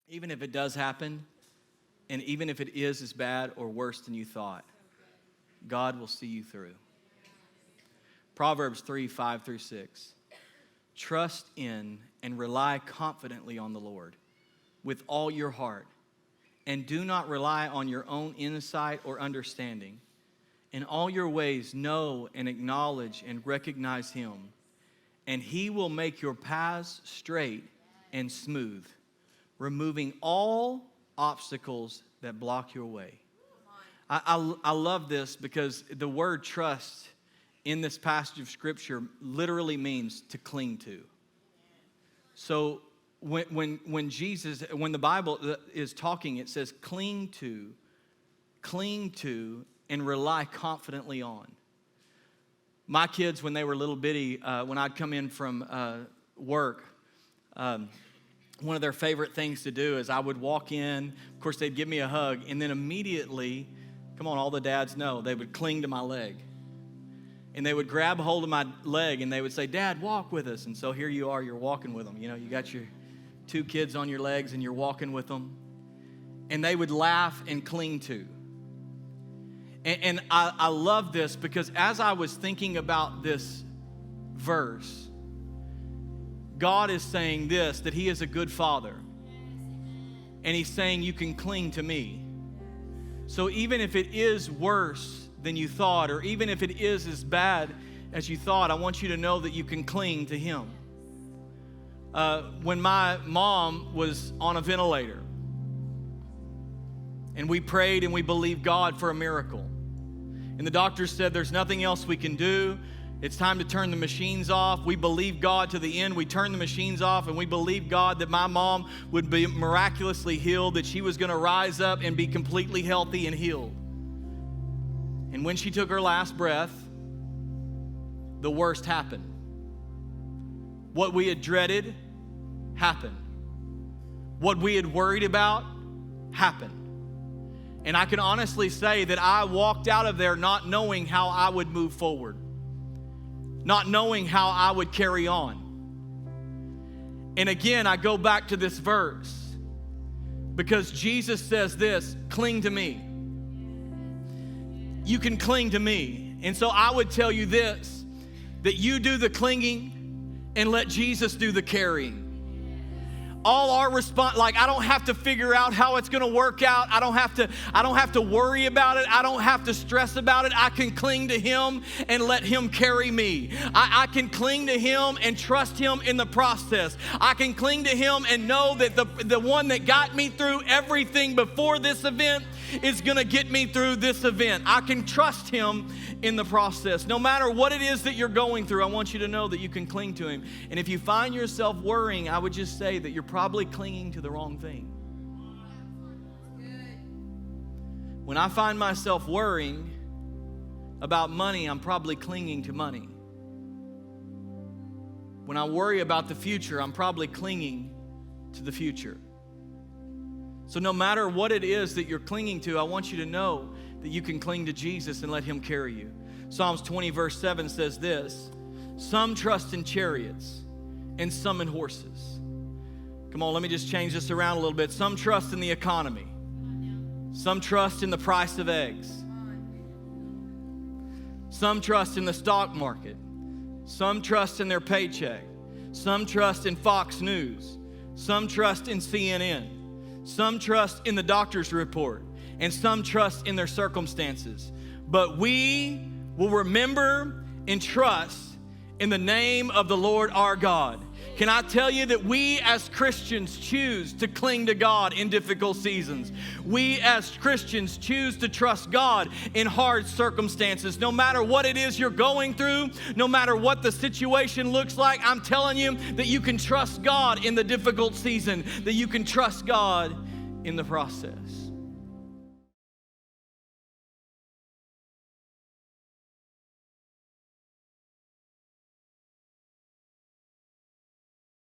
even if it does happen, and even if it is as bad or worse than you thought, God will see you through. Proverbs 3:5-6. Trust in and rely confidently on the Lord with all your heart, and do not rely on your own insight or understanding. In all your ways, know and acknowledge and recognize Him, and He will make your paths straight and smooth, removing all obstacles that block your way. I love this because the word trust in this passage of Scripture literally means to cling to. So when the Bible is talking, it says cling to, and rely confidently on. My kids, when they were little bitty, when I'd come in from work, one of their favorite things to do is I would walk in. Of course, they'd give me a hug, and then immediately, come on, all the dads know, they would cling to my leg. And they would grab hold of my leg, and they would say, Dad, walk with us. And so here you are, you're walking with them. You know, you got your 2 kids on your legs, and you're walking with them. And they would laugh and cling to. And I love this because as I was thinking about this verse, God is saying this, that He is a good Father. And He's saying you can cling to me. So even if it is worse than you thought, or even if it is as bad as you thought, I want you to know that you can cling to Him. When my mom was on a ventilator, and we prayed and we believed God for a miracle, and the doctors said there's nothing else we can do, it's time to turn the machines off. We believed God to the end. We turned the machines off, and we believed God that my mom would be miraculously healed, that she was going to rise up and be completely healthy and healed. And when she took her last breath, the worst happened. What we had dreaded happened. What we had worried about happened. And I can honestly say that I walked out of there not knowing how I would move forward, not knowing how I would carry on. And again, I go back to this verse because Jesus says this, cling to me. You can cling to me. And so I would tell you this, that you do the clinging and let Jesus do the carrying. All our response, like I don't have to figure out how it's going to work out. I don't have to worry about it. I don't have to stress about it. I can cling to Him and let Him carry me. I can cling to Him and trust Him in the process. I can cling to Him and know that the one that got me through everything before this event is going to get me through this event. I can trust Him in the process. No matter what it is that you're going through, I want you to know that you can cling to Him. And if you find yourself worrying, I would just say that you're probably clinging to the wrong thing. When I find myself worrying about money, I'm probably clinging to money. When I worry about the future, I'm probably clinging to the future. So no matter what it is that you're clinging to, I want you to know that you can cling to Jesus and let Him carry you. Psalms 20 verse 7 says this, some trust in chariots and some in horses. Come on, let me just change this around a little bit. Some trust in the economy. Some trust in the price of eggs. Some trust in the stock market. Some trust in their paycheck. Some trust in Fox News. Some trust in CNN. Some trust in the doctor's report. And some trust in their circumstances. But we will remember and trust in the name of the Lord our God. Can I tell you that we as Christians choose to cling to God in difficult seasons? We as Christians choose to trust God in hard circumstances. No matter what it is you're going through, no matter what the situation looks like, I'm telling you that you can trust God in the difficult season, that you can trust God in the process.